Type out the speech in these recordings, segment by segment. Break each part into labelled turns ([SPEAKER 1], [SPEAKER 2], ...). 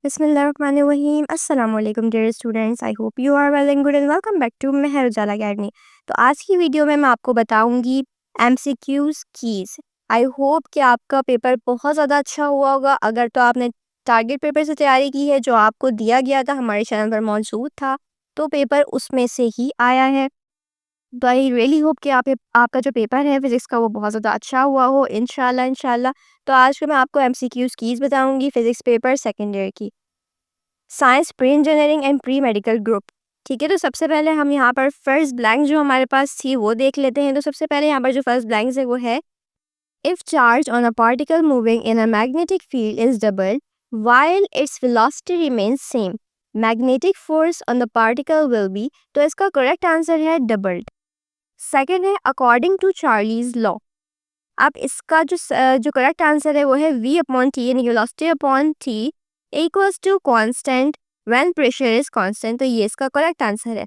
[SPEAKER 1] बिस्मिल्लाहिर्रहमानिर्रहीम अस्सलाम वालेकुम dear students. I hope you are well and good and welcome back to Mehar Ujala academy. तो आज की वीडियो में मैं आपको बताऊंगी एमसीक्यूज कीज़। आई होप कि आपका पेपर बहुत ज़्यादा अच्छा हुआ होगा। अगर तो आपने टारगेट पेपर से तैयारी की है जो आपको दिया गया था, हमारे चैनल पर मौजूद था, तो पेपर उसमें से ही आया है। तो आई रियली होप कि आपका जो पेपर है फिज़िक्स का वो बहुत ज़्यादा अच्छा हुआ हो, इंशाल्लाह इंशाल्लाह। तो आज मैं आपको एमसीक्यूज कीज़ बताऊंगी फिज़िक्स पेपर सेकेंड ईयर की, science pre engineering and pre medical group. ठीक है, तो सबसे पहले हम यहाँ पर फर्स्ट ब्लैंक जो हमारे पास थी वो देख लेते हैं। तो सबसे पहले यहाँ पर जो फर्स्ट ब्लैंक है वो है, if charge on a particle moving in a magnetic field is doubled while its velocity remains same, magnetic force on the particle will be। तो इसका करेक्ट आंसर है डबल्ड। सेकेंड है, अकॉर्डिंग टू चार्लीज लॉ। अब इसका जो correct answer है वो है v अपॉन टी, यानी velocity upon T equals to constant when pressure is constant. तो ये इसका करेक्ट आंसर है।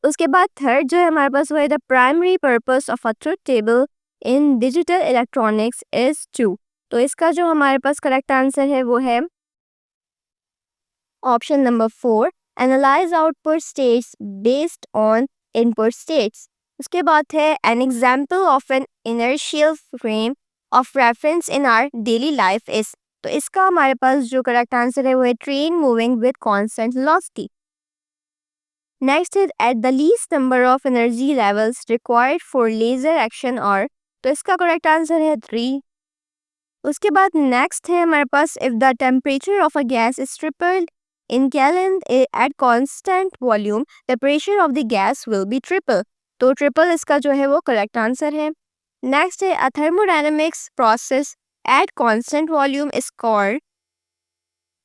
[SPEAKER 1] उसके बाद थर्ड जो है हमारे पास वो है, the primary purpose of a truth table in digital electronics is to. तो इसका जो हमारे पास करेक्ट आंसर है वो है option number 4, analyse output states based on input states. उसके बाद है, an example of an inertial frame of reference in our daily life is. तो इसका हमारे पास जो करेक्ट आंसर है वो है train moving with constant velocity. Next is, at the least number of energy levels required for laser action और। तो इसका करेक्ट आंसर है 3। उसके बाद नेक्स्ट है हमारे पास, if the temperature of a gas is tripled in kelvin at constant volume the pressure of the gas will be triple. तो ट्रिपल इसका जो है वो करेक्ट आंसर है। नेक्स्ट है, a thermodynamics process at constant volume is called.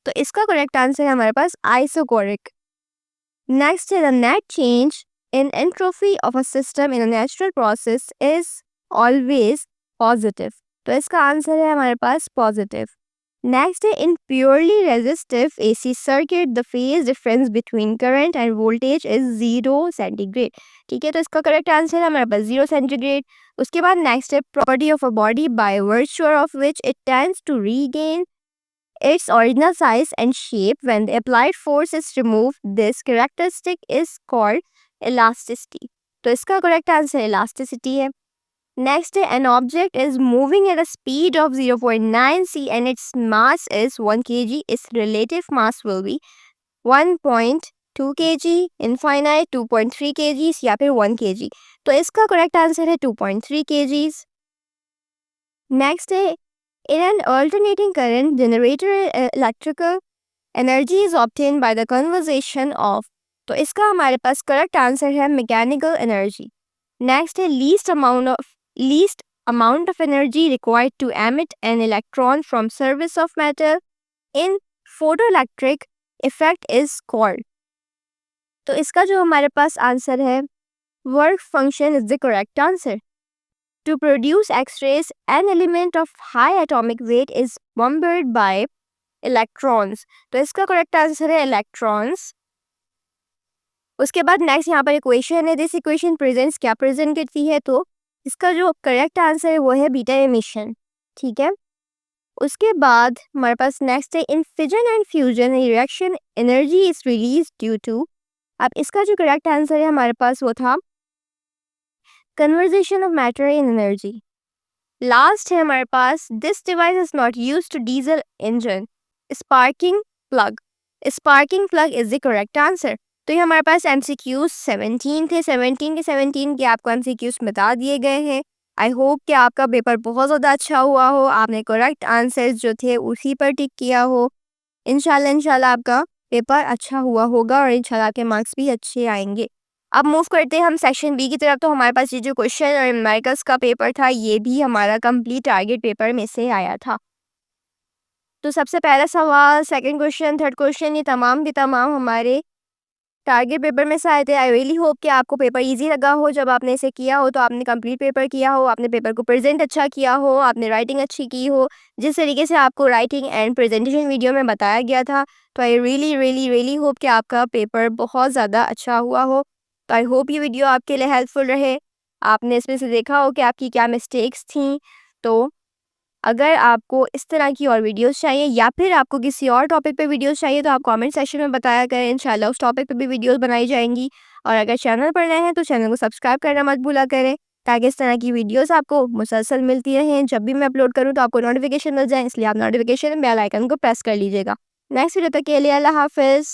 [SPEAKER 1] तो इसका correct answer है हमारे पास आइसोकोरिक। नेक्स्ट है, the net change in entropy of a system in a natural process is always positive. तो इसका आंसर है हमारे पास पॉजिटिव। नेक्स्ट है, in purely resistive AC circuit the phase difference between current and voltage is 0 centigrade. ठीक है, तो इसका करेक्ट आंसर है हमारे पास 0 सेंटीग्रेड। उसके बाद नेक्स्ट है, property of a body by virtue of which it tends to regain its original size and shape when the applied force is removed. This characteristic is called elasticity। तो इसका correct answer elasticity है। Next, an object is moving at a speed of 0.9 c and its mass is 1 kg. Its relative mass will be 1.2 kg, infinite 2.3 kg या फिर 1 kg। तो इसका correct answer है 2.3 kg। Next है, in an alternating current generator, electrical energy is obtained by the conservation of। तो इसका हमारे पास correct answer है मैकेनिकल एनर्जी। नेक्स्ट है, least amount of energy required to emit an electron from surface of metal in photoelectric effect is called। तो इसका जो हमारे पास answer है, work function is the correct answer. To produce X-rays, an element of high atomic weight is bombarded by electrons। तो इसका correct answer है electrons. उसके बाद नेक्स्ट यहाँ पर इक्वेशन है, दिस इक्वेशन प्रेजेंट्स, क्या प्रेजेंट करती है, तो इसका जो करेक्ट आंसर है वो है बीटा एमिशन। ठीक है, उसके बाद हमारे पास नेक्स्ट है, in fission and fusion reaction energy is release due to. अब इसका जो करेक्ट आंसर है हमारे पास वो था conversion of matter in energy. Last है हमारे पास, this device is not used to diesel engine sparking plug. Sparking plug is the correct answer. तो ये हमारे पास एमसीक्यूज 17 थे, 17 के आपको एमसीक्यूज बता दिए गए हैं। आई होप कि आपका पेपर बहुत ज़्यादा अच्छा हुआ हो, आपने करेक्ट आंसर्स जो थे उसी पर टिक किया हो। इंशाल्लाह आपका पेपर अच्छा हुआ होगा और इंशाल्लाह आपके मार्क्स भी अच्छे आएंगे। अब मूव करते हैं हम सेक्शन बी की तरफ। तो हमारे पास ये जो क्वेश्चन और न्यूमेरिकल्स का पेपर था ये भी हमारा कंप्लीट टारगेट पेपर में से आया था। तो सबसे पहला सवाल, सेकंड क्वेश्चन, थर्ड क्वेश्चन, ये तमाम के तमाम हमारे टारगेट पेपर में से आए थे। आई रियली होप कि आपको पेपर इजी लगा हो। जब आपने इसे किया हो तो आपने कंप्लीट पेपर किया हो, आपने पेपर को प्रेजेंट अच्छा किया हो, आपने राइटिंग अच्छी की हो जिस तरीके से आपको राइटिंग एंड प्रेजेंटेशन वीडियो में बताया गया था। तो आई रियली होप कि आपका पेपर बहुत ज़्यादा अच्छा हुआ हो। तो आई होप ये वीडियो आपके लिए हेल्पफुल रहे। आपने इसमें से देखा हो कि आपकी क्या मिस्टेक्स थी। तो अगर आपको इस तरह की और वीडियोस चाहिए या फिर आपको किसी और टॉपिक पे वीडियोस चाहिए तो आप कमेंट सेक्शन में बताया करें, इंशाल्लाह उस टॉपिक पे भी वीडियोस बनाई जाएंगी। और अगर चैनल पर नए हैं तो चैनल को सब्सक्राइब करना मत भूला करें, ताकि इस तरह की वीडियोस आपको मुसलसल मिलती रहें। जब भी मैं अपलोड करूँ तो आपको नोटिफिकेशन मिल जाए, इसलिए आप नोटिफिकेशन बेल आइकन को प्रेस कर लीजिएगा। नेक्स्ट वीडियो तक के लिए अल्लाह हाफिज़।